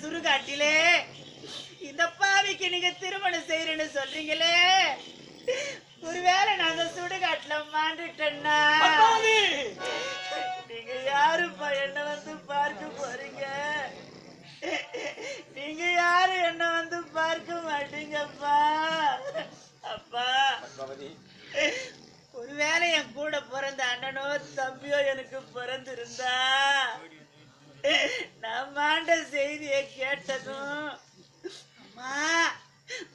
சுடுகாட்டிலே இந்த பாவிக்கு நீங்க திருமணம் செய்யறேன்னு சொல்றீங்களே, ஒருவேளை நான் அந்த சுடுகாட்டுல மாண்டுட்டேன்னா நீங்க யாருப்பா என்ன வந்து பார்க்க போறீங்க? நீங்க யாரு என்ன வந்து பார்க்க மாட்டீங்கப்பா. அப்பா, ஒருவேளை என் கூட பிறந்த அண்ணனோ தம்பியோ எனக்கு பிறந்திருந்தா நான் மாண்ட செய்தியை கேட்டதும், அம்மா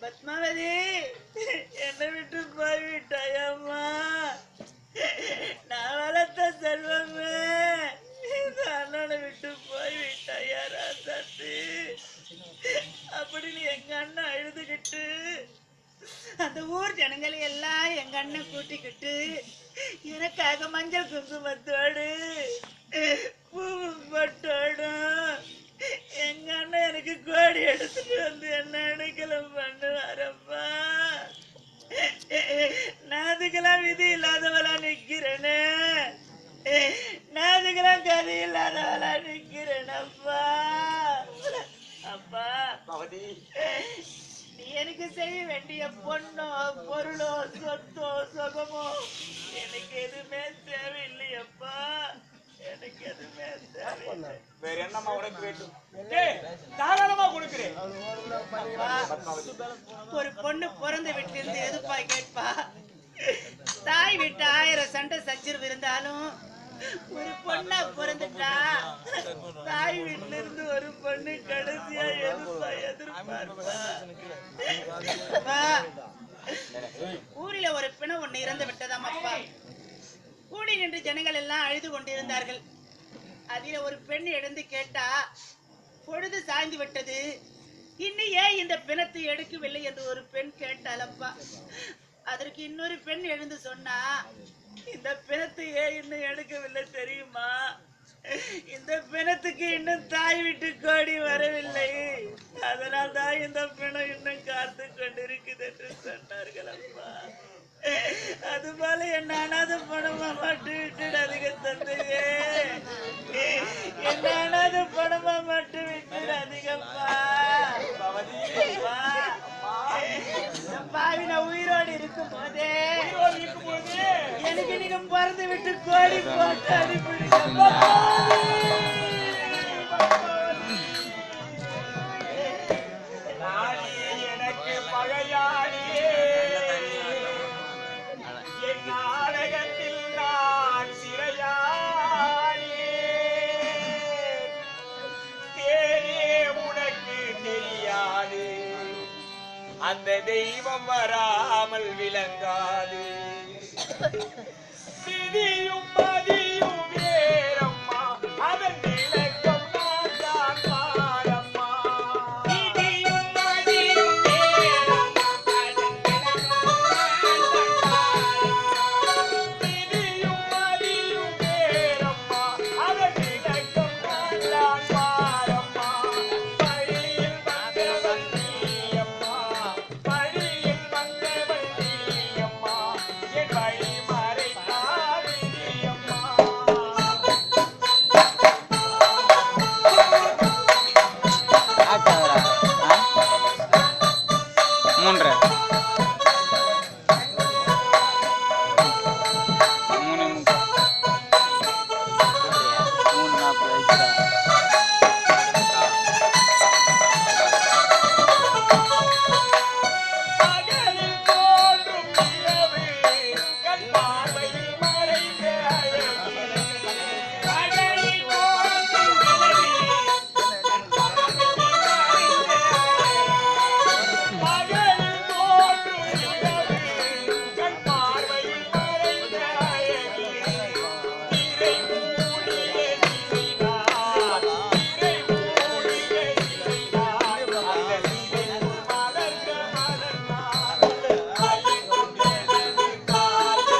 பத்மாவதி என்னை விட்டு போய்விட்டாயம்மா, நான் வளர்த்த செல்வமே இந்த அண்ணனை விட்டு போய்விட்டாயா ராசாத்தி அப்படின்னு எங்க அண்ணன் அழுதுகிட்டு அந்த ஊர் ஜனங்களை எல்லாம் எங்க அண்ணன் கூட்டிக்கிட்டு எனக்காக மஞ்சள் குங்குமத்தோடு பூட்டோடும் எங்க அண்ணன் எனக்கு கோடி எடுத்துட்டு வந்து என்ன அடைக்கலம் பண்ணுவாரப்பா. நான் அதுக்கெல்லாம் விதி இல்லாதவளா நிக்கிறேன்னு, நான் அதுக்கெல்லாம் கதி இல்லாதவளா நிக்கிறேனப்பா. அப்பா, நீ எனக்கு செய்ய வேண்டிய பொண்ணோ பொருளோ சொத்தோ சுகமோ எனக்கு எதுவுமே தேவையில்லையப்பா, எனக்கு எதுவுமே தேவையில்லை. வேற என்னம்மா உனக்கு வேண்டும்? தாராளமா கொடுக்கிறேன். ஒரு பொண்ணு பிறந்த வீட்டுல இருந்து எதுப்பா கேட்பா? தாய் வீட்டு 1000 சண்டை சச்சரவு இருந்தாலும் ஒரு பொண்ணா பிறந்துட்டா தாய் வீட்டுல இருந்து ஒரு பொண்ணு கடைசியா எதிர்பார்ப்பா. ஊரில ஒரு பிணை ஒண்ணு இறந்து விட்டதாம் அப்பா. கூடி நின்று ஜனங்கள் எல்லாம் அழுது கொண்டிருந்தார்கள். அதில ஒரு பெண் எழுந்து கேட்டா, பொழுது சாய்ந்து விட்டது, இன்னும் ஏன் இந்த பிணத்தை எடுக்கவில்லை என்று ஒரு பெண் கேட்டாலப்பா. அதற்கு இன்னொரு பெண் எழுந்து சொன்னா, இந்த பிணத்தை ஏன் இன்னும் எடுக்கவில்லை தெரியுமா? இந்த பிணத்துக்கு இன்னும் தாய் வீட்டு கோடி வரவில்லை, அதனால் தான் இந்த பிணம் இன்னும் காத்து கொண்டிருக்குது என்று சொன்னார்கள் அப்பா. அதுபோல என்ன அனாத பணமா மட்டும் விட்டுடாதீங்க தந்தையே, என்ன அனாத பணமா மட்டும் விட்டுடாதீங்கப்பா. பாவி நான் உயிரோடு இருக்கும் போதே எனக்கு நீங்க பிறந்து விட்டு கோடி போட்டு அனுப்பிடுங்க. எனக்கு பகையாடியே என் நாடகத்தில் நான் சிறையாடியே, தேனே உனக்கு தெரியாது அந்த தெய்வம் வராமல் விளங்காது, விதியும் மதியும் வேறம்மா அதன் விளக்கம் நான் தான் பாரம்மா. விதியும் மதியும் வேறம்மா அதன் விளக்கம் நான் தான் பாரம்மா. விதியும் மதியும் வேறம்மா அதன் விளக்கம் நான் தான் பாரம்மா. பழியில் வந்தவள் நீயம்மா, பழியில் வந்தவள் நீயம்மா, என் வழி மறைத்தாள் விதியம்மா. மூன்றரை 3:45 பகலில் தோன்றும் நிலவு கண் பார்வையில் மறைந்த அழகு. பகலில் தோன்றும் நிலவு கண் பார்வையில் மறைந்த அழகு. பகலில் தோன்றும் நிலவு கண் பார்வையில் மறைந்த அழகு. திரை மூடிய சிலைதான், திரை மூடிய சிலைதான், அந்த சிலைக்குள் மலர்ந்த மலர்தான் அழிக்கும் எனது காதல்.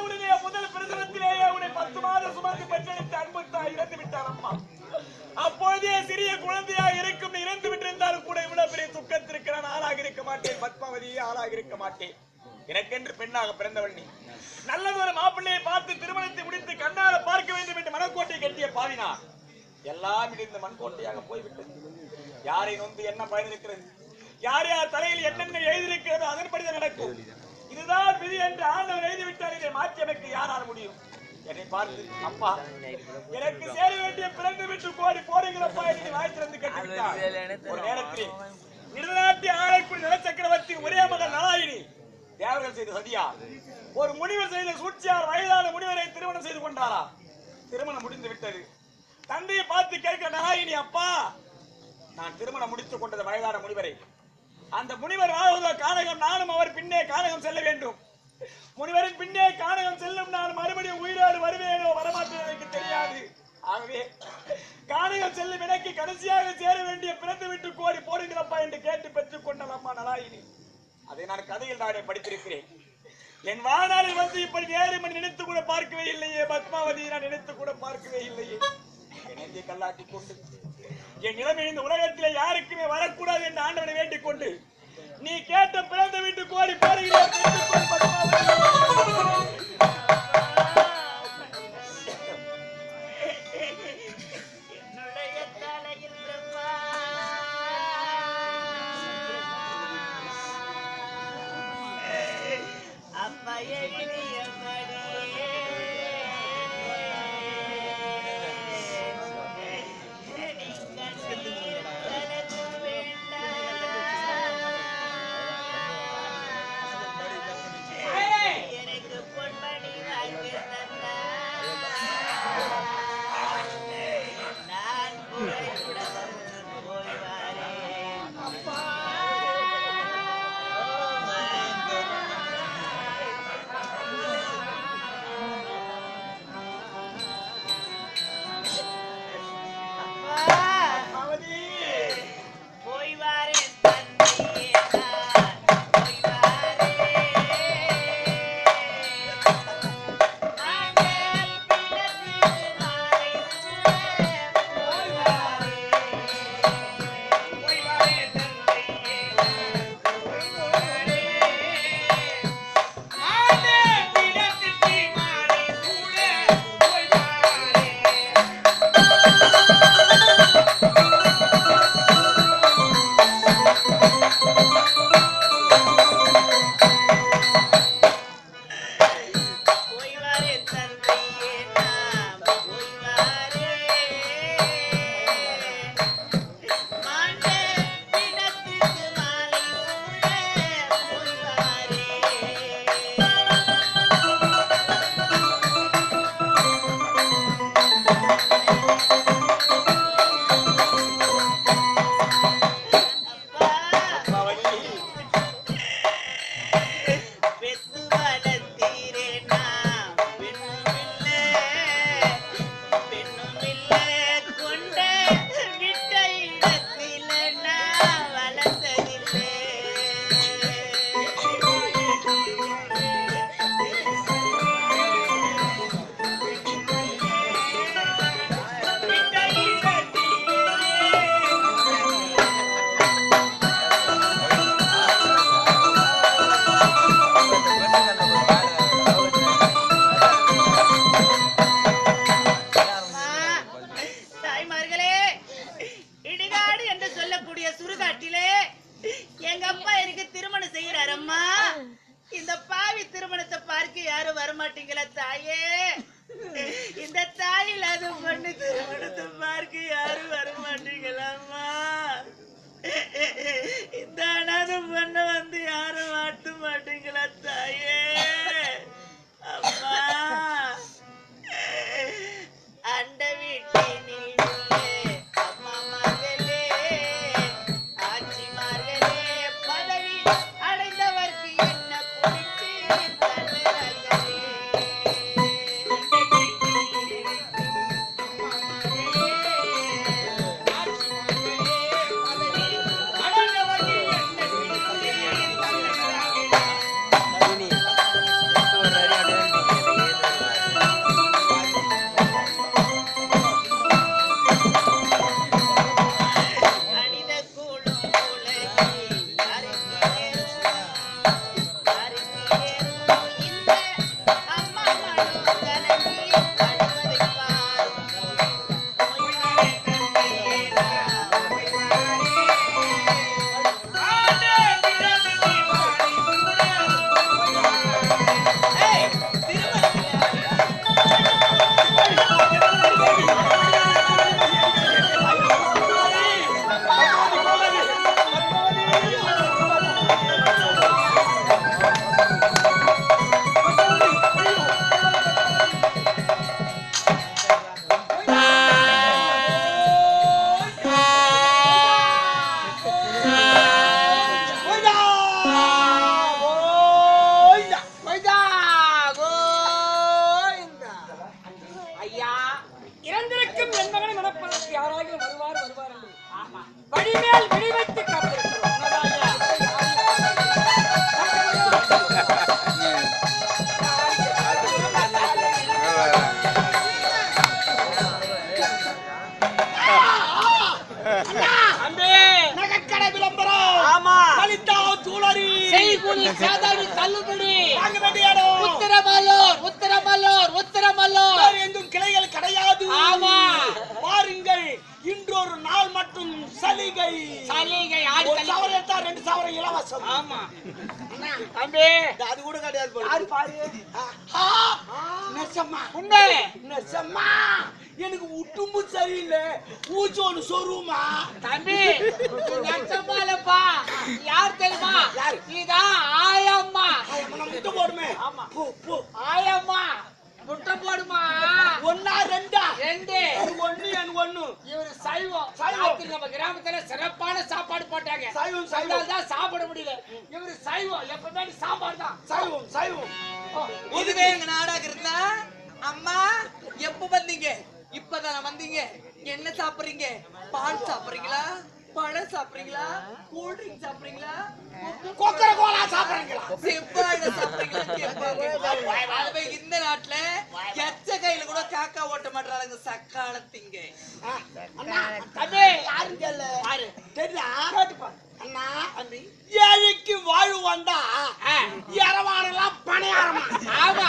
உன்னுடைய முதல் பிரசவத்திலேயே உன்னை 10 மாதம் சுமந்து பெற்றெடுத்த அன்பு தாய் இறந்து விட்டார் அம்மா. அப்பொழுதே சிறிய குழந்தையாக இருக்கும் நீ இறந்து விட்டு சும்மாக இருக்க மாட்டேன். எனக்கென்று பெண்ணாக பிறந்தவள் நீ. நல்லதொரு மாப்பிள்ளையை பார்த்து திருமணத்தை முடித்து கண்ணால பார்க்க வேண்டும் என்று மனக்கோட்டை கட்டிய பாவினா எல்லாம் இடிந்த மண்கோட்டையாக போய்விட்டது. யாரை நொந்து என்ன பயன் இருக்கிறது? யார் யார் தலையில் என்னென்ன எழுதியிருக்கிறதோ அதன்படிதான் நடக்கும். இதுதான் விதி என்று ஆண்டவர் எழுதிவிட்டார். இதை மாற்றி அமைக்க யாரால் முடியும்? என்னை பார்த்து அப்பா எனக்கு சேர வேண்டிய பிறந்து விட்டு கோடி போடுங்களப்பா என்று வாய்த்திருந்து கேட்டுவிட்டார். ஒரு நேரத்தில் நிலநாட்டி ஆளக்கூடிய நிலச்சக்கரவர்த்தி ஒரே மகள் நாராயணி தேவர்கள் செய்த சதியா ஒரு முனிவர் செய்த சூழ்ச்சியார் வயதான முனிவரை திருமணம் செய்து கொண்டாரா. திருமணம் முடிந்து விட்டது. தந்தையை பார்த்து கேட்கிற நாராயணி, அப்பா நான் திருமணம் முடித்துக் கொண்டது வயதான முனிவரை. அந்த முனிவர் வாழ்வதோ கானகம், நானும் அவர் பின்னே கானகம் செல்ல வேண்டும். முனிவரின் பின்னே கானகம் செல்லும் நான் மறுபடியும் உயிரோடு வருவேனோ வரமாட்டேன் எனக்கு தெரியாது. ஆகவே கானகம் செல்லும் எனக்கு கடைசியாக சேர வேண்டிய பிறந்து விட்டு கோடி போடுங்களப்பா என்று கேட்டு பெற்றுக் கொண்டாள் அம்மா நாராயணி. அதை நான் கதையில் நானே படித்திருக்கிறேன். என் வாழ்நாளில் வந்து இப்படி நேரம் நினைத்து கூட பார்க்கவே இல்லையே. பத்மாவதி நான் நினைத்து கூட பார்க்கவே இல்லையே. என்னை கல்லாட்டி கொண்டு என் நிலைமை இந்த உலகத்திலே யாருக்குமே வரக்கூடாது என்று ஆண்டவனை வேண்டிக் கொண்டு நீ கேட்ட பிறந்த வீட்டு கோடி போடுகிறேன். யாராகிலும் வருவார் என்று வடிமேல் விடிவைத்து காத்திருக்கிறோம். நகைக்கடை விளம்பரம். ஆமா. கலிதா ஜுவல்லரி. செய்கூலி சாதாரண தள்ளுபடி. வாங்க வேண்டிய இடம். உத்தரமல்லூர். வேறு எங்கும் கிளைகள் கிடையாது. ஆமா. வாருங்கள், இன்றொரு நாள் மட்டும் சலுகை. ஒரு சவரம் எடுத்தா 2 சவரம் இலவசம். ஆமா. தம்பி, அது கூட கிடையாது போல. யாரு பாரு. நெசமா. உண்மை. நெசமா. எனக்கு உட்டும்பு சரியில்லை. ஊச்சு ஒன்று சொருமா. தம்பி, நெசமாலப்பா. யார் தெரியுமா? யாரு? இதான் ஆயம்மா. முட்டை போடுமே. ஆமா. போ. ஆயம்மா முட்டை போடுமா? 1 2 2. அது 1 இவரு சைவம். ராத்திரி நம்ம கிராமத்துல சிறப்பான சாப்பாடு போட்டாங்க. சைவம் தான் சாப்பிட முடியல. இவரு சைவம். எப்பவுமே சாப்பாடு தான். சைவம். இதுவே எங்க நாடாக இருந்தா, அம்மா எப்ப வந்தீங்க? இப்பதான வந்தீங்க. என்ன சாப்பிடுறீங்க? பால் சாப்பிடுறீங்களா? பழம் சாப்பிடுறீங்களா? கூல் ட்ரிங்க் சாப்பிடுறீங்களா? கொக்கர கோலா சாப்பிடுறீங்களா? செவ்வாழை சாப்பிடுறீங்களா கேட்பாங்க. அதுவே இந்த நாட்டுல எச்ச கையில கூட காக்கா ஓட்ட மாட்டாங்க. சக்காலத்திங்க. அண்ணா, தம்பி, யாருங்க இல்ல? பாரு. தெரியா? கேட்டுப்பா. அண்ணா, தம்பி, ஏழைக்கு வாழ்வு வந்தா இரவானெல்லாம் பணையாரமா. ஆமா.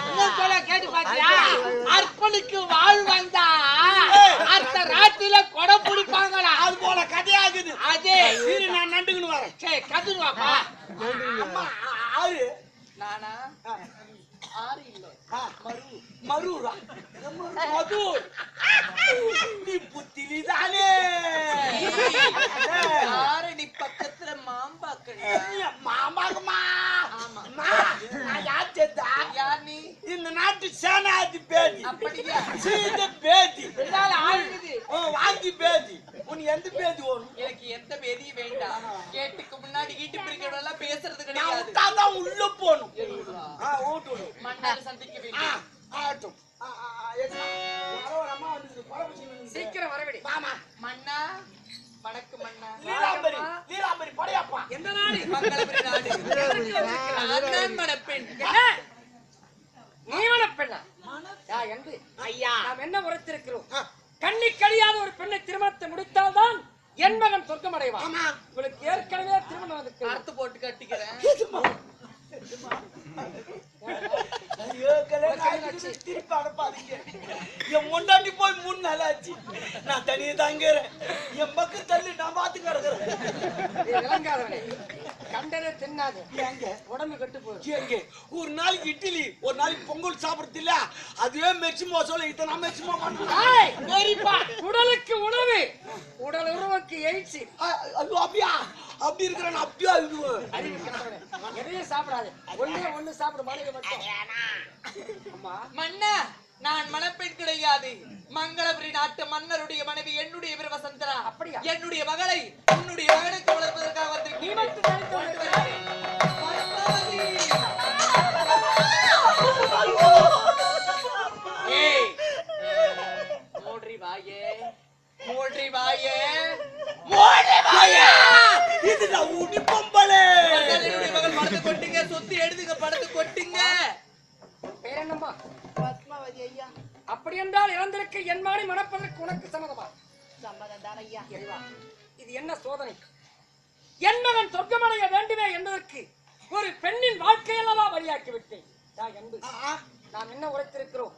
இன்னும் சொல்ல கேட்டு பாத்தியா? அர்ப்பனுக்கு வாழ் வந்தா அடுத்த ராத்திரில கொடை பிடிப்பாங்களா? அது போல கதையாகுது. அதே சரி, நான் நண்டுக்குன்னு வரேன். சரி, கத்துருவாப்பா. அம்மா, ஆறு நானா? ஆறு இல்ல, மரூரா? மதுர். நீ புத்திலிதானே. ஆரணி பக்கத்துல மாம்பாக்கண்ணா. மாமாக்குமா? ஆமா. நான் யார் சேர்த்தா? யார் நீ? இந்த நாட்டு சேனாதி பேதி. அப்படியா? சீத பேதி. பின்னால ஆளுக்குது. வாங்கி பேதி. உனக்கு எந்த பேதி வேணும்? எனக்கு எந்த பேதியும் வேண்டாம். கேட்டுக்கு முன்னாடி ஈட்டு பிரிக்கிறவெல்லாம் பேசுறது நான் கிடையாது. விட்டாதான் உள்ள போகணும். ஓட்டு விடு. மண்ணால சந்திக்க வேண்டும். ஆகட்டும். யாரோ ஒரு அம்மா வந்து பழம் சீக்கிரம் வரவிடு. மாமா. மண்ணா, வடக்கு மண்ணா. லீலாம்பரி படையப்பா. எந்த நாடு? மங்களபுரி நாடு. நான் மணப்பெண். நீவன பெண்ணா? என்று ஐயா, நாம் என்ன உரைத்திருக்கிறோம்? கண்ணி கழியாத ஒரு பெண்ணை திருமணத்தை முடித்தால்தான் என் மகன் சொர்க்கம் அடைவான். ஆமா. உங்களுக்கு ஏற்கனவே திருமணம் நடக்கிறது. அறுத்து போட்டு கட்டிக்கிறேன். திருப்பி அனுப்பாதீங்க. என் முன்னாடி போய் 3 நாள் ஆச்சு. நான் தனியே தாங்கிறேன். என் பக்கம் தள்ளி நான் பாத்து கிடக்குறேன். விளங்காதவனே, கண்டனே தின்னாது. எங்க உடம்பு கட்டு போகுது. எங்க ஒரு நாளைக்கு இட்லி, ஒரு நாளைக்கு பொங்கல் சாப்பிடுறது இல்ல. அதுவே மெச்சுமோ சொல்ல இத்தனை மெச்சுமோ உடலுக்கு உணவு, உடல் உறவுக்கு எய்ட்ஸ். ஐயோ, அப்படியா? அப்படி இருக்கிற நான் அப்படியா இருக்குவேன். எதையும் சாப்பிடாது. ஒண்ணு சாப்பிடு. மனைவி மட்டும். அம்மா, மன்னா, நான் மணப்பெண் கிடையாது. மங்களபுரி நாட்டு மன்னருடைய மனைவி என்னுடைய பேர் வசந்தரா. அப்படியா? என்னுடைய மகளை உன்னுடைய மகனுக்கு வளர்ப்பதற்காக வந்து நீ மட்டும் தனித்து மூன்றி வாயே, மூன்றி வாயே, இதுதான் ஊட்டி பொம்பளை. என்னுடைய மகள் படத்தை கொட்டுங்க. சொத்து எடுத்துங்க, படத்தை கொட்டுங்க. பேர் என்னம்மா? பத்மாவதி ஐயா. அப்படி என்றால் இறந்திருக்க என் மகனை மணப்பதற்கு உனக்கு சம்மதமா? சம்மதம் தான் ஐயா. இறைவா, இது என்ன சோதனை? என் மகன் சொர்க்கமடைய வேண்டுமே என்பதற்கு ஒரு பெண்ணின் வாழ்க்கையல்லவா வழியாக்கி விட்டேன். நாம் என்ன உரைத்திருக்கிறோம்?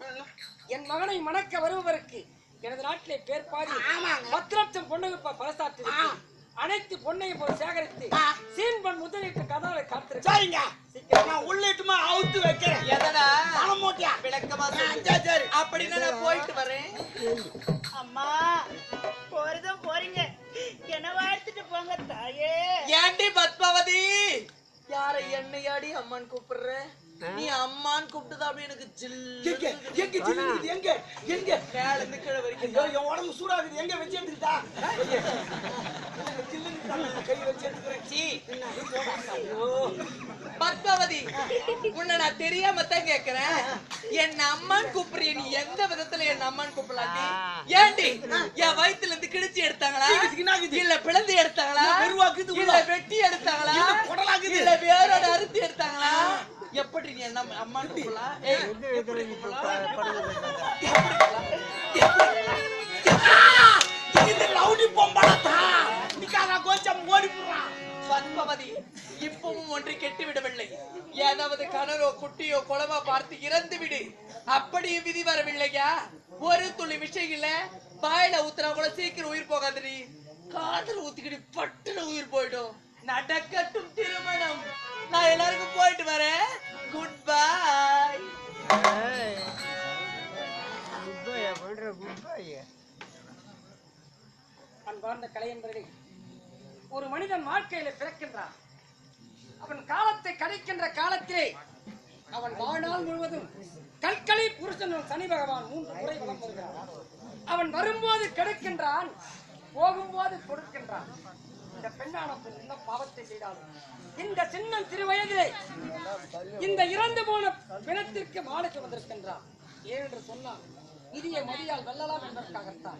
என் மகனை மணக்க வருபவருக்கு எனது நாட்டிலே பேர் பாதி 10 லட்சம் பொண்ணுக்கு பரசாற்றி அனைத்து பொண்ணையும் போய் சேகரித்து சீன்பன் முதலீட்டு கதாவை காத்திருக்கேன். நான் உள்ளிட்டுமா அவுத்து வைக்கிறேன். எதடா பணமூட்டியா? விளக்கமா சொல்லு. சரி. அப்படின்னா நான் போயிட்டு வரேன். அம்மா, போறதும் போறீங்க. என்ன வாழ்த்துட்டு போங்க தாயே. ஏண்டி பத்மாவதி, யார என்னையாடி அம்மான்னு கூப்பிடுற? நீ அம்மான்னு கூப்பிட்டதா அப்படி எனக்கு ஜில்லு எங்க எங்க சில்லுங்குது எங்க எங்க மேல இருந்து கீழே வரைக்கும் ஐயோ என் உடம்பு சூடாகுது எங்க வச்சு எடுத்துக்கிட்டா சில்லுங்க கை வச்சு எடுத்துக்கிறேன் சீ ஐயோ பத்மாவதி உன்னை நான் தெரியாம தான் கேக்குறேன் என் அம்மான் கூப்பிடுறிய நீ எந்த விதத்துல என் அம்மான் கூப்பிடலாண்டி ஏண்டி என் வயித்துல இருந்து கிழிச்சு எடுத்தாங்களா இல்ல பிளந்து எடுத்தாங்களா இல்ல வெட்டி எடுத்தாங்களா இல்ல வேரோட அறுத்து எடுத்தாங்களா எப்படி நீ என்ன அம்மான் கூப்பிடலாம் எப்படி பத்மாவதி இப்பவும் ஒன்று கெட்டு விடவில்லை ஏதாவது கணரோ குட்டியோ குளமா பார்த்து இறந்து விடு அப்படியும் விதி வரவில்லையா ஒரு துளி விஷயம் இல்ல பாயில ஊத்துனா கூட சீக்கிரம் உயிர் போகாது காதல் ஊத்திக்கிட்டு பட்டுன்னு உயிர் போயிடும் நடக்கட்டும் திருமணம் நான் எல்லாருக்கும் போயிட்டு வரேன் குட் பை அன்பார்ந்த கலையன்பர்களே, ஒரு மனிதன் வாழ்க்கையில பிறக்கின்றான். அவன் காலத்தை கழிக்கின்ற காலத்திலே அவன் வாழ்நாள் முழுவதும் கற்களை புருஷன் சனி பகவான் 3 முறை வலம் வருகிறான். அவன் வரும்போது கெடுக்கின்றான், போகும்போது கொடுக்கின்றான். இந்த பெண்ணானவன் என்ன பாவத்தை செய்தாலும் இந்த சின்ன சிறு வயதிலே இந்த இறந்து போன பிணத்திற்கு மாலைக்கு வந்திருக்கின்றான். ஏனென்று சொன்னால் விதியை மதியால் வெல்லலாம் என்பதற்காகத்தான்.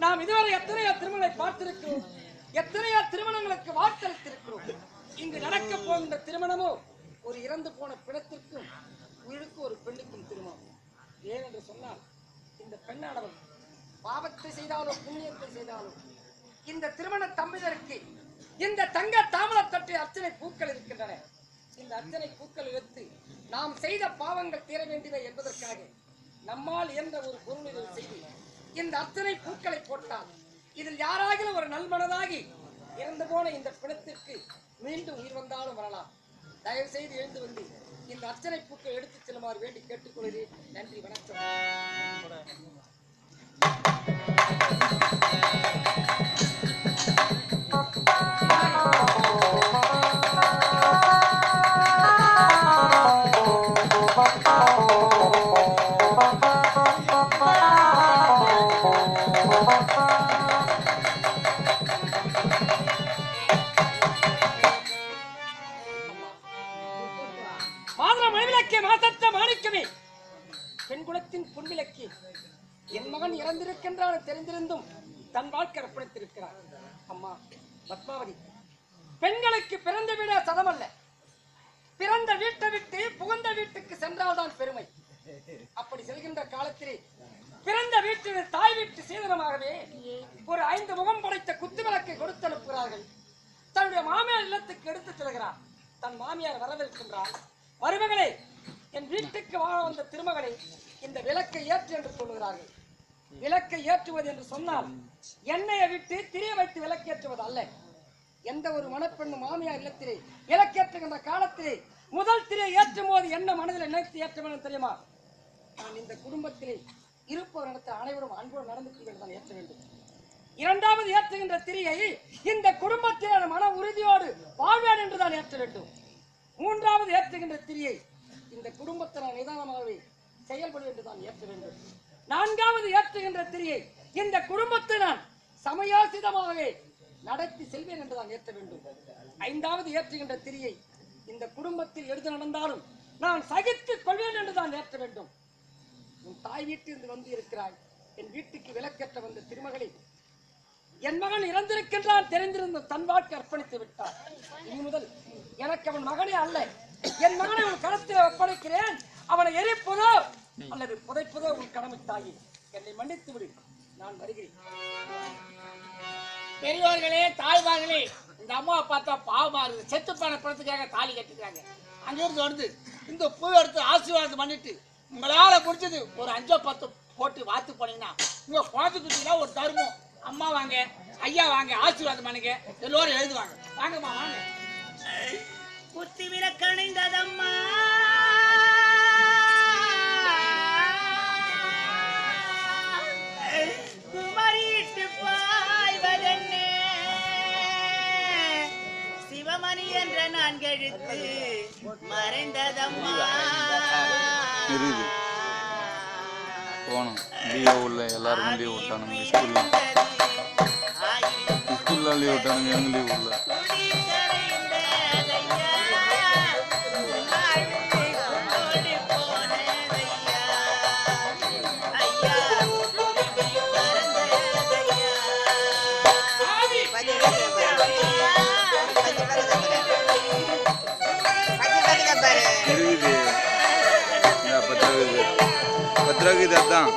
நாம் இதுவரை எத்தனையோ திருமணங்களை பார்த்திருக்கிறோம், எத்தனையோ திருமணங்களுக்கு வாக்களித்திருக்கிறோம். இங்கு நடக்க போகின்ற திருமணமோ ஒரு இறந்து போன பிணத்திற்கும் உயிருக்கு ஒரு பெண்ணுக்கும் திருமணம். ஏனென்று சொன்னால் இந்த பெண்ணானவன் பாவத்தை செய்தாலோ புண்ணியத்தை செய்தாலோ இந்த திருமண தம்பிதருக்கு இந்த தங்க தாமரத்தட்டை அர்ச்சனை பூக்கள் இருக்கின்றன. இந்த அர்ச்சனை பூக்கள் எடுத்து நாம் செய்த பாவங்கள் தீர வேண்டியவை என்பதற்காக நம்மால் என்ற ஒரு பொருளில் செய்து இந்த அர்ச்சனை பூக்களை போட்டால் இதில் யாராகிலும் ஒரு நல்மனதாகி இறந்து போன இந்த பிணத்திற்கு மீண்டும் உயிர் வந்தாலும் வரலாம். தயவு செய்து எழுந்து வந்து இந்த அர்ச்சனை பூக்கள் எடுத்துச் செல்லுமாறு வேண்டி கேட்டுக்கொள்கிறேன். நன்றி, வணக்கம். பெண்குலத்தின் பொன்விளக்கி என் மகன் இறந்திருக்கின்றான் தெரிந்திருந்தும் தன் வாழ்க்கை அர்ப்பணித்திருக்கிறார். அம்மா பத்மாவதி, பெண்களுக்கு பிறந்த வீட சதமல்ல, பிறந்த வீட்டை விட்டு புகுந்த வீட்டுக்கு சென்றால்தான் பெருமை. அப்படி செல்கின்ற காலத்திலே பிறந்த வீட்டில் தாய் வீட்டு சீதனமாகவே ஒரு 5 முகம் படைத்த குத்து விளக்கை கொடுத்து அனுப்புகிறார்கள். தன்னுடைய மாமியார் இல்லத்துக்கு எடுத்து செல்கிறார். தன் மாமியார் வரவேற்கின்றார். மருமகளே, என் வீட்டுக்கு வாழ வந்த திருமகளை இந்த விளக்கை ஏற்று என்று சொல்லுகிறார்கள். விளக்கை ஏற்றுவது என்று சொன்னால் எண்ணெயை விட்டு திரிய வைத்து விளக்கேற்றுவது அல்ல. எந்த ஒரு மணப்பெண்ணும் மாமியார் இல்லத்திலே விளக்கேற்றுகின்ற காலத்திலே முதல் திரை ஏற்றும் போது என்ன மனதில் நினைத்து ஏற்ற வேண்டும் தெரியுமா? நான் இந்த குடும்பத்திலே இருப்பவரிடத்தில் அனைவரும் அன்போடு நடந்து கொண்டு ஏற்ற வேண்டும். இரண்டாவது ஏற்றுகின்ற திரியை இந்த குடும்பத்தினர் மன உறுதியோடு வாழ்வேன் என்றுதான் ஏற்ற வேண்டும். மூன்றாவது ஏற்றுகின்ற திரியை இந்த குடும்பத்தினர் நிதானமாகவே செயல்படும் என்றுதான் ஏற்ற வேண்டும். நான்காவது ஏற்றுகின்ற திரியை இந்த குடும்பத்தை நான் சமயோசிதமாகவே நடத்தி செல்வேன் என்றுதான் ஏற்ற வேண்டும். ஐந்தாவது ஏற்றுகின்ற திரியை இந்த குடும்பத்தில் எடுத்து நடந்தாலும் நான் சகித்துக் கொள்வேன் என்றுதான் ஏற்ற வேண்டும். உன் தாய் வீட்டிலிருந்து வந்து இருக்கிறாய், என் வீட்டுக்கு விளக்கேற்ற வந்த திருமகளை என் மகன் இறந்திருக்கின்றான் தெரிந்திருந்த தன் வாழ்க்கை அர்ப்பணித்து விட்டார். இனி முதல் எனக்கு அவன் மகனே அல்ல, என் மகனை உன் களத்தில் ஒப்படைக்கிறேன். அவனை எரிப்பதோ அல்லது புதைப்பதோ உன் கடமை தாயி. என்னை மன்னித்து விடு, நான் வருகிறேன். பெரியவர்களே, தாய்மார்களே, இந்த அம்மாவை பார்த்தா பாவமா இருக்குது. செத்து போன பணத்துக்காக தாலி கட்டிக்கிறாங்க. அங்கிருந்து வந்து இந்த பூ எடுத்து ஆசீர்வாதம் பண்ணிட்டு உங்களால முடிஞ்சது ஒரு 5-10 போட்டு வாத்து போனீங்கன்னா உங்க குழந்தைக்குட்டினா ஒரு தர்மம். அம்மா வாங்க, ஐயா வாங்க, ஆசீர்வாதம் பண்ணுங்க, எல்லோரும் எழுதுவாங்க. வாங்கம்மா வாங்க. குத்தி விளக்கணைந்ததம்மா குமரிட்டு பாய்வதென்ன சிவமணி என்ற 4 எழுத்து மறைந்ததம்மா. போகணும். லீவ் உள்ள எல்லாருக்கும் லீவ் விட்டானுங்க. ஸ்கூலில் லீவ் விட்டானுங்க. எங்க லீவ் உள்ள இருக்குது. பத்திராக்குது அதான்.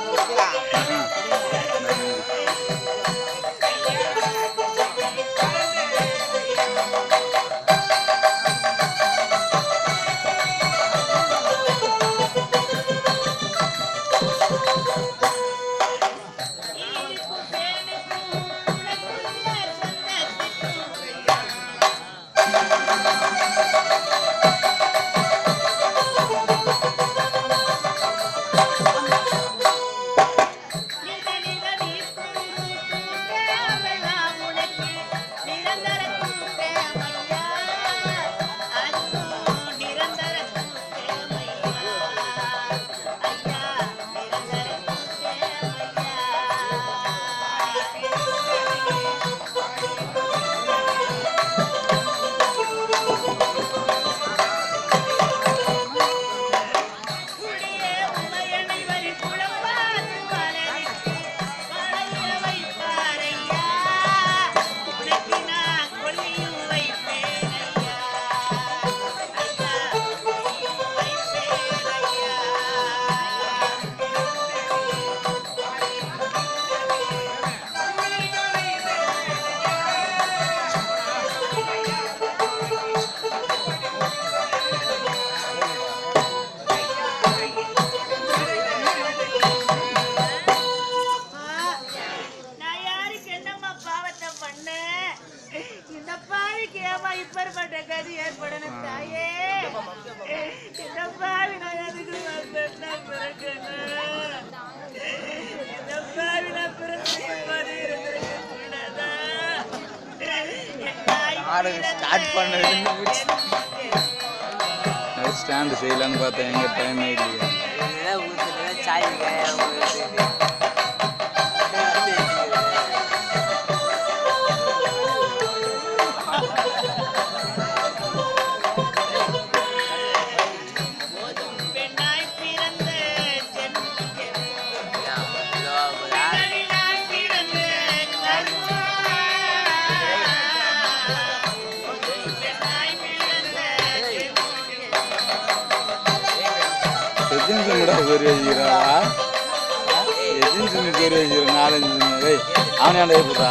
ஸ்டாண்டு செய்யலான்னு பார்த்தேன். எங்க டைமே இல்லையா. அவனே போடுறா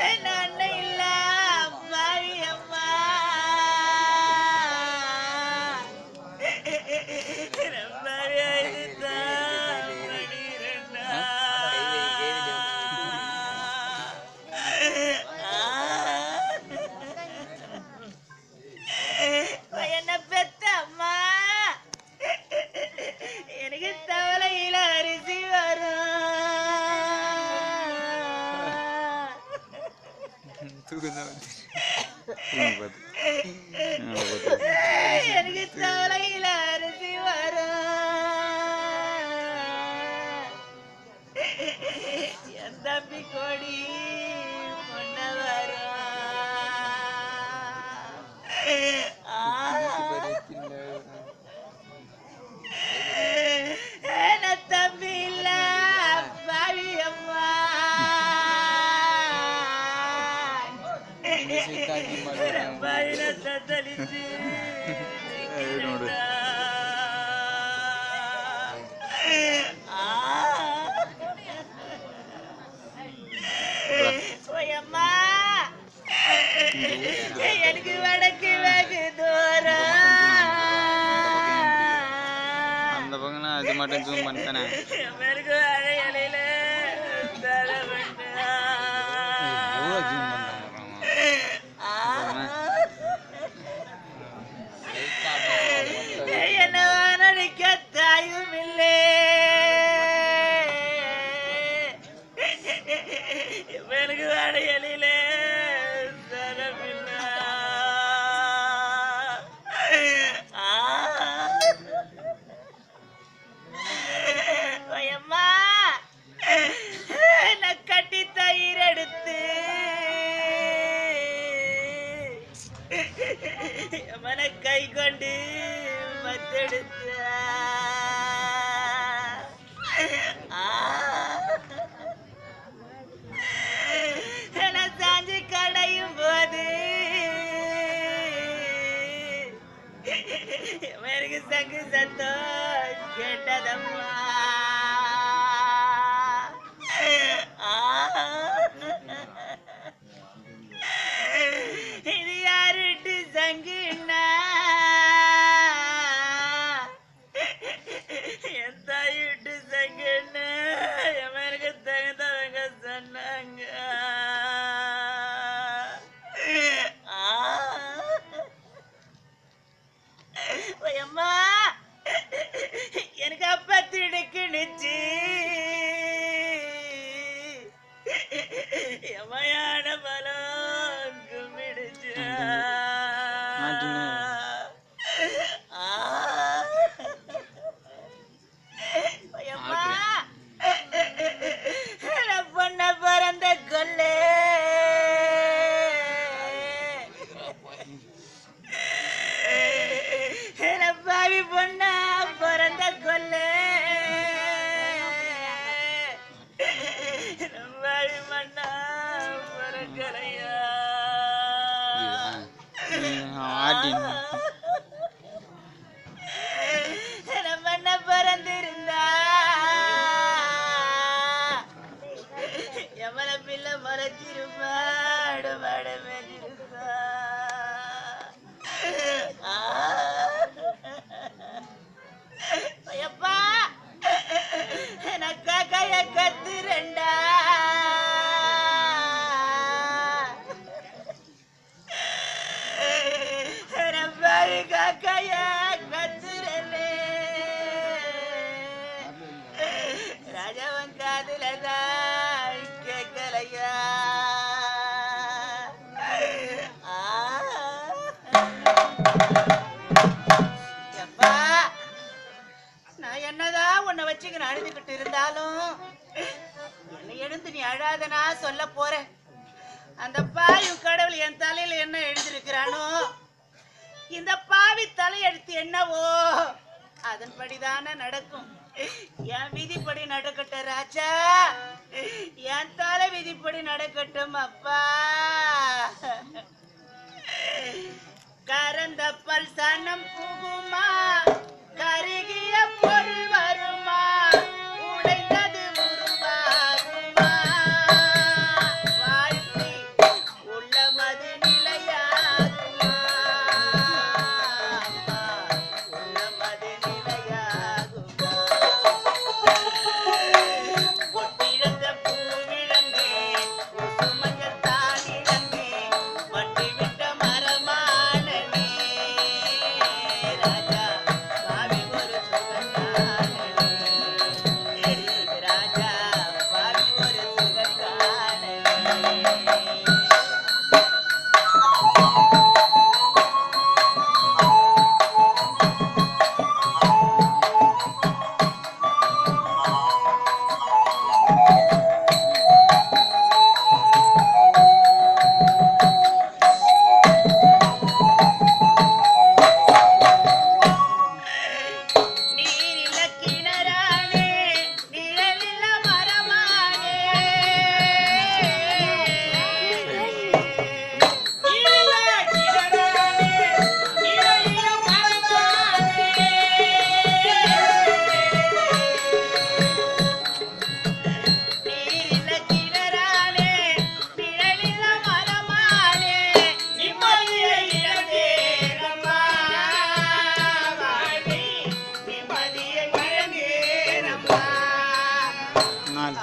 அண்ணன் இல்ல பாவி அம்மா ரொம்பவே அழுதுதான் மணிரண்ணா. என்ன பெத்த அம்மா எனக்கு தவளையில அரிசி வரும். எனக்கு தவளையில அரிசி வரும். என் தம்பி கொடி பொண்ண வரும். தம்பி இல்ல பாவி அம்மா பாவின தத்தளிச்சு அம்மா எனக்கு வடக்கு வெகு தூரம் அந்த பக்கம் அது மட்டும் ஜூம் பண்ணிட்டேனே. எனக்கு அழையலையில எவ்வளோ ஜூம் பண்ணுறாங்க என்னவா நடிக்க தாயும் இல்லை. எனக்கு அடையலில தரமில்லை. அம்மா நான் கட்டி தயிர் எடுத்து மன கை கொண்டு மத்தெடுத்த சாஞ்சி கடையும் போது எனக்கு சங்கு சத்தம் கேட்டதம்மா. இது யாருட்டு சங்குன்னா என் தாயிட்டு சங்குன்னு எனக்கு தகுந்தவங்க சொன்னாங்க. அம்மா எனக்கு அப்பா திடுக்குனுச்சு. எமையான பலம் கும்பிடுச்சு. அம்மா பொண்ண பிறந்த கொல்லே பாவி பொண்ணா பிறந்த கொல்லே பாவி மண்ணா பிறக்கலையா. மண்ண பிறந்திருந்தா எவள பிள்ளை மறைச்சிருப்பாடு மாடு மேஞ்சிருப்பா. ஐயப்பா எனக்கு கைய கத்துறண்டா. பாரு காக்கைய கத்துறே ராஜவன் காதுலதான் கேட்கலையா. எப்பா நான் என்னதான் உன்னை வச்சுக்கின்னு அழுதுகிட்டு இருந்தாலும் என்னை எழுந்து நீ அழாதனா சொல்ல போறேன். அந்த பாயும் கடவுள் என் தலையில என்ன எழுதிருக்கிறானோ இந்த பாவி தலையெழுத்து என்னவோ அதன்படிதானே நடக்கும். என் விதிப்படி நடக்கட்டும் ராஜா, என் தலை விதிப்படி நடக்கட்டும் அப்பா. கரந்த பல் சனம் புகுமா, கருகிய பொருள் வருமா, உடைந்தது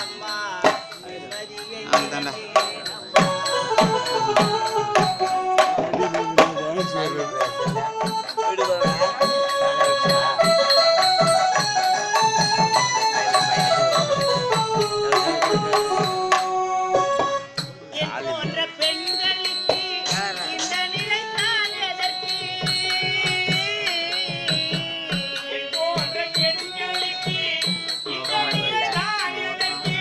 அம்மா நிம்மதியை அதுதான்டா. என் போன்ற பெண்களுக்கு இந்த நிலைத்தான் எதற்கு? என் போன்ற பெண்களுக்கு இந்த நிலைத்தான் எதற்கு?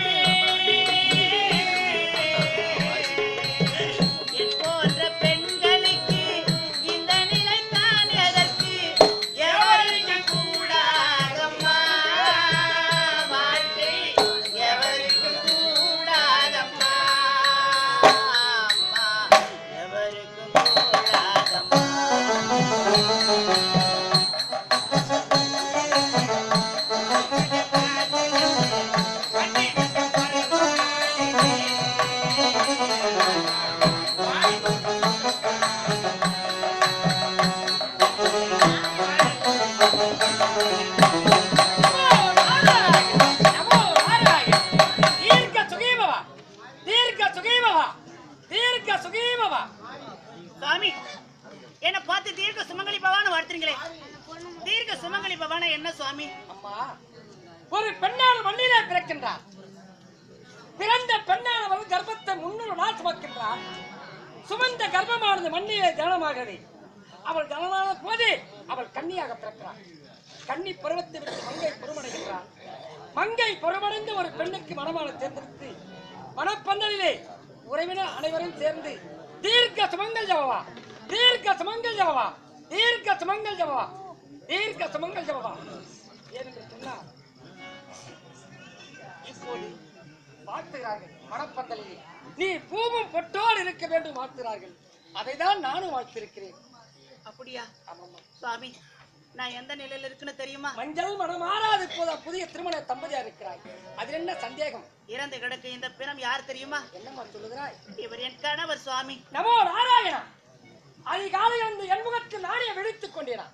என் போன்ற பெண்களுக்கு இந்த நிலைத்தான் எதற்கு? எவருக்கும் கூடாதம்மா வாழ்க்கை, எவருக்கும் கூடாதம்மா அம்மா, எவருக்கும் கூடாதம்மா. சாமி, என்னை பார்த்து தீர்க்க சுமங்கலி பவான்னு வாழ்த்துறீங்களே, தீர்க்க சுமங்கலி பவானா என்ன சுவாமி? அம்மா, ஒரு பெண்ணால் மண்ணிலே பிறக்கின்றார். பிறந்த பெண்ணானவள் கர்ப்பத்தை 300 நாள் சுமக்கின்றார். சுமந்த கர்ப்பமானது மண்ணிலே ஜனமாகிறது. அவள் ஜனமான போது அவள் கன்னியாக பிறக்கிறாள். கன்னி பருவத்தை விட்டு மங்கை பருவடைகின்றாள். மங்கை பருவடைந்து ஒரு பெண்ணுக்கு மனமான தேர்ந்தெடுத்து மனப்பந்தலிலே உறவினர் அனைவரும் சேர்ந்து தீர்க்க சுமங்கல் ஜபவா, தீர்க்க சுமங்கல் ஜபவா, தீர்க்க சுமங்கல் ஜபவா, தீர்க்க சுமங்கல் ஜபவா ஏனென்று சொன்னார். இப்போது வாழ்த்துகிறார்கள் மனப்பந்தலிலே, நீ பூவும் பொட்டோடு இருக்க வேண்டும் வாழ்த்துகிறார்கள். அதைதான் நானும் வாழ்த்திருக்கிறேன். அப்படியா? ஆமாம்மா. சுவாமி, நான் எந்த நிலையில இருக்குன்னு தெரியுமா? மஞ்சள் மனமாறாது இப்போது புதிய திருமண தம்பதியா இருக்கிறாய். அதில் என்ன சந்தேகம்? இறந்து கிடக்கு இந்த பிணம் யார் தெரியுமா? என்னம்மா சொல்லுகிறாய்? இவர் என் கணவர் சுவாமி. நமோ நாராயணா. அதிகாலை வந்து என் முகத்தில் நானே விழித்துக் கொண்டேனா.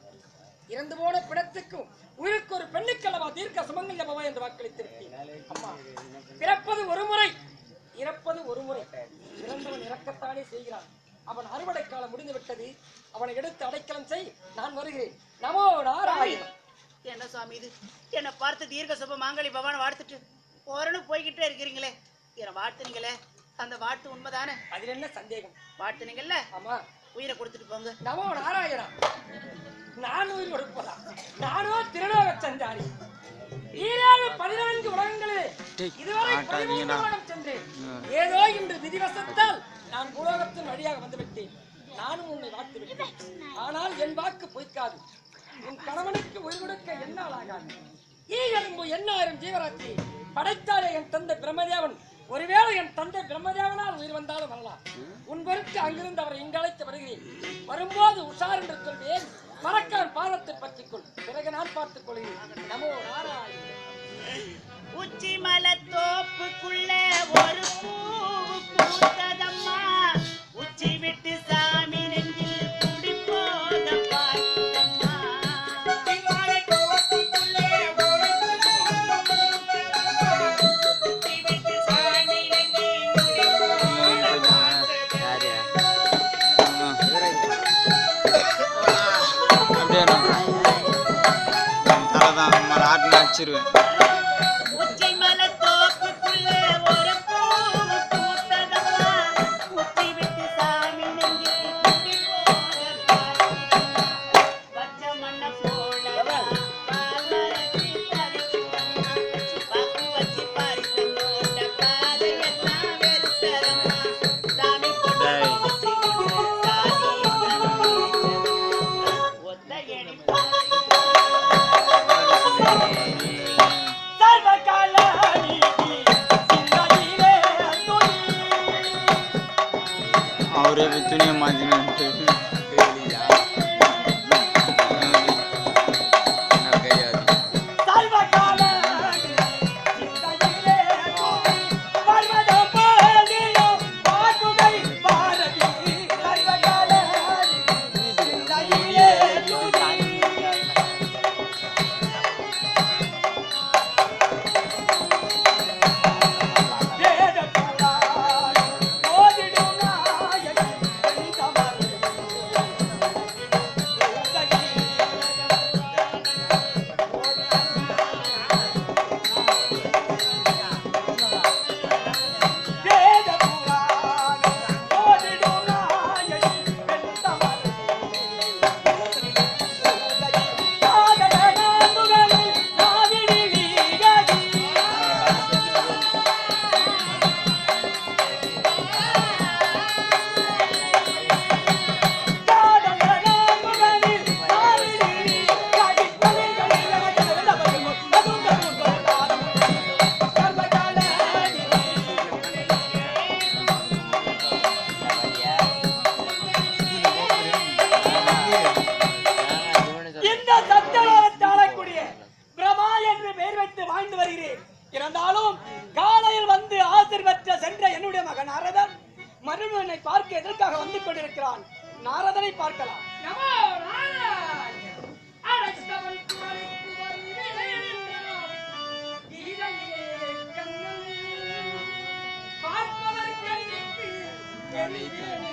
இறந்து போன பிணத்துக்கும் உயிருக்கு ஒரு பெண்ணுக்கல்லவா தீர்க்க சுமங்கல் ஜபவா என்று வாக்களித்திருக்கேன். அம்மா, பிறப்பது ஒரு முறை, இறப்பது ஒரு முறை. இறந்தவன் இறக்கத்தானே செய்கிறான். அவன் அறுவடை காலம் முடிந்து விட்டது. அவனை எடுத்து அடைக்கலம் செய், நான் வருகிறேன். நமோ நாராயணா. என்ன சுவாமி இது? என்னை பார்த்து தீர்க்க சுப மாங்கலி பவான் வாழ்த்துட்டு போறன்னு போய்கிட்டே இருக்கிறீங்களே, என்னை வாழ்த்துனீங்களே, அந்த வாழ்த்து உண்மைதானே? அதில் என்ன சந்தேகம்? வாழ்த்துனீங்கல்ல, ஆமா. உயிரை கொடுத்துட்டு போங்க. நமோ நாராயணா. நான் உயிர் கொடுப்பதா? நானோ திருநோக சஞ்சாரி. 14 உலகங்களே இதுவரை 13 உலகம் சென்றேன். ஏதோ இன்று விதிவசத்தால் நான் பூலோகத்தின் வழியாக வந்துவிட்டேன். நானும் உன்னை வாழ்த்து விட்டேன். ஆனால் என் வாக்கு பொய்க்காது. உன் கணவனுக்கு உயிர் கொடுக்க என்னால் ஆகாது. எறும்பு 8000 ஜீவராட்சி படைத்தாலே என் தந்தை பிரம்மதேவன். ஒருவேளை என் தந்தை பிரம்மதேவனால் உயிர் வந்தாலும் வரலாம். உன் பொருட்டு அங்கிருந்து அவரை இங்கழைத்து வருகிறேன். வரும்போது உஷார் என்று சொல்வேன். மறக்கான் பாதத்தை பற்றிக்கொள், பிறகு நான் பார்த்துக் கொள்கிறேன். நமோ நாராயண. உச்சி மலத்தோப்புக்குள்ள ஒரு பூவு பூத்ததம்மா, உச்சி விட்டு சாமி நெஞ்சில் குடி போத பார்த்ததம்மா. உச்சி விட்டு சாமி நெஞ்சில் குடி போத பார்த்ததம்மா. அப்படியே தலைதான் நம்ம ஆட்டில் அடிச்சிருவேன். உச்சி மலத்தோப்புக்குள்ள ஒரு பூவு பூத்ததம்மா, உச்சி விட்டு சாமி நெஞ்சில் குடி போத பார்த்ததம்மா. பச்சை மண்ணை போல பால் மரத்தி தவிக்குதம்மா, பாக்கு வச்சு பாரிசம் போட்ட பாதையெல்லாம் வெறுத்ததம்மா. சாமி கொண்டு வச்சு கொண்டு சாதி ஒத்தையடி அவரே போய் துணியை மாற்றினு கையாது. இருந்தாலும் காலையில் வந்து ஆசிர் பெற்ற சென்ற என்னுடைய மகன் நாரதன் மருமகனை பார்க்க எதற்காக வந்து கொண்டிருக்கிறான். நாரதனை பார்க்கலாம். நமோ நாராயண அழைத்தவன் குமரிக்கு வருகிறேன் கீதையிலே கண்ணன் பார்ப்பவர் கண்ணுக்கு தெரிகிறேன்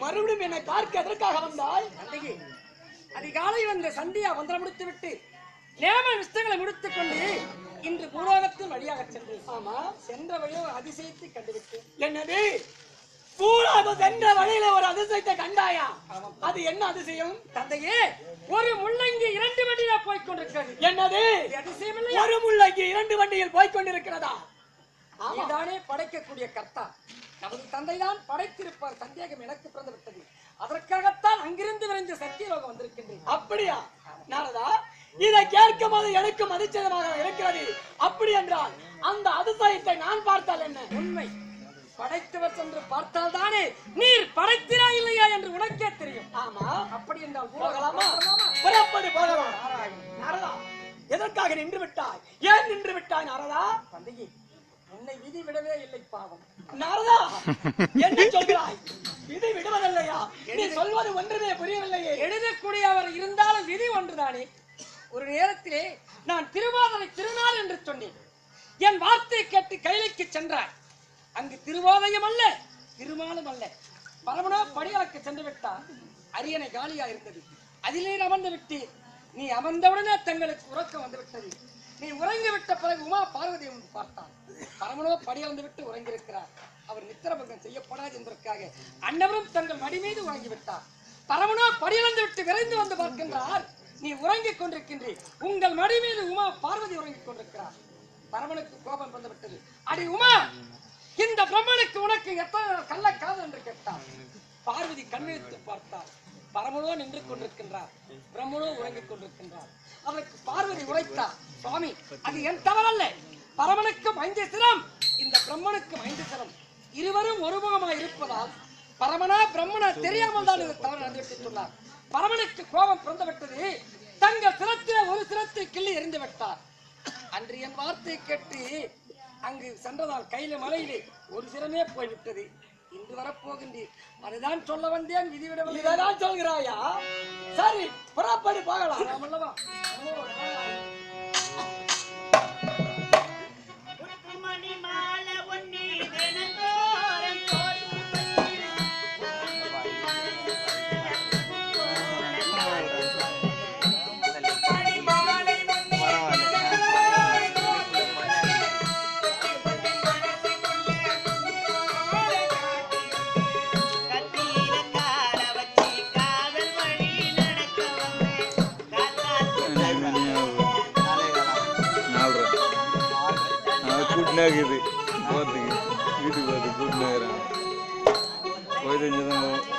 மறுபடியும் என்னை பார்க்க எதற்காக வந்தாய்? அதிகாலை வந்த சந்தியா மந்திரம் முடித்து விட்டு நேம விஸ்தங்களை முடித்துக் கொண்டு இன்று பூலோகத்தின் வழியாக சென்றேன். ஆமா, சென்ற வழியை ஒரு அதிசயத்தை கண்டுவிட்டு. என்னது? பூலோகம் சென்ற வழியில ஒரு அதிசயத்தை கண்டாயா? அது என்ன அதிசயம்? தந்தையே, ஒரு முள்ளங்கி 2 வண்டியில போய்கொண்டிருக்கிறது. என்னது? அதிசயம் இல்லை. ஒரு முள்ளங்கி 2 வண்டியில் போய்கொண்டிருக்கிறதா? இதுதானே படைக்கக்கூடிய கர்த்தா. நமது தந்தைதான் படைத்திருப்பார். சந்தேகம் எனக்கு பிறந்து விட்டது. அதற்காகத்தான் அங்கிருந்து விரைந்த சத்தியலோகம் வந்திருக்கின்றேன். அப்படியா நாரதா? இதை கேட்கும் போது எனக்கும் அதிர்ச்சியமாக இருக்கிறது. அப்படி என்றால் அந்த அதிசயத்தை நான் பார்த்தால் என்ன? உண்மை. படைத்தவர் சென்று பார்த்தால் தானே நீர் படைத்திரா இல்லையா என்று உனக்கே தெரியும். ஆமா, அப்படி என்றால் போகலாமா? புறப்படு, போகலாம். நாரதா, எதற்காக நின்று விட்டாய்? ஏன் நின்று விட்டாய் நாரதா? தந்தையே, உன்னை விதி விடவே இல்லை பாவம். நாரதா என்ன சொல்கிறாய்? விதி விடுவதில்லையா? நீ சொல்வது ஒன்றுமே புரியவில்லையே. எழுதக்கூடிய அவர் இருந்தாலும் விதி ஒன்றுதானே. ஒரு நேரத்திலே நான் திருவாதிரை திருநாள் என்று சொன்னேன். என் வார்த்தை கேட்டு கைலைக்கு சென்றாய். அங்கு திருவாதையும் அல்ல திருமாலும் அல்ல, பரமனோ படியாக்கு சென்று விட்டார். அரியணை காலியா இருந்தது. அதிலே அமர்ந்து விட்டு நீ அமர்ந்தவுடனே தங்களுக்கு உறக்கம் வந்து விட்டது. நீ உறங்கி விட்ட பிறகு உமா பார்வதி வந்து பார்த்தான். பரமனோ படியளந்து விட்டு உறங்கியிருக்கிறார். அவர் நித்திரபங்கம் செய்யப்படாது என்பதற்காக அன்னவரும் தங்கள் மடி மீது உறங்கி விட்டார். பரமனோ படியளந்து விட்டு விரைந்து வந்து பார்க்கின்றார். நீ உறங்கிக் கொண்டிருக்கின்றீர். உங்கள் மடி மீது உமா பார்வதி உறங்கிக் கொண்டிருக்கிறார். பரமனுக்கு கோபம் வந்து விட்டது. அடி உமா, இந்த பிரம்மனுக்கு உனக்கு எத்தனை கள்ள காதல் என்று கேட்டார். பார்வதி கண்ணிழித்து பார்த்தார். பரமனோ நின்று கொண்டிருக்கின்றார், பிரம்மனோ உறங்கிக் கொண்டிருக்கின்றார். அதற்கு பார்வதி உரைத்தார், சுவாமி அது என் தவறல்ல. பரமனுக்கும் 5 சிரம், இந்த பிரம்மனுக்கும் 5 சிரம். இருவரும் ஒருமுகமாய் இருப்பதால் பரமனா பிரம்மனா தெரியாமல் தான் இது தவறு நடந்துவிட்டு சொன்னார். பரமனுக்கு கோபம் பிறந்துவிட்டது. தங்கள் சிரத்திலே ஒரு சிரத்தை கிள்ளி எறிந்து விட்டார். அன்று என் வார்த்தையை கேட்டு அங்கு சென்றதால் கையில மலையிலே ஒரு சிரமே போய்விட்டது. இன்று வரப்போகின்றீர். அதுதான் சொல்ல வந்தேன். விதிவிடவில்லை. இதான் சொல்கிறாயா? சரி, புறப்படி போகலாம். அல்லவா? மணி மாலை ஒன்னி தினந்தோறும் கூட்டினாக்குது போகிறதுக்கு வீட்டுக்கு போகிறது கூட்டினாக்குறாங்க போய் தெரிஞ்சதான்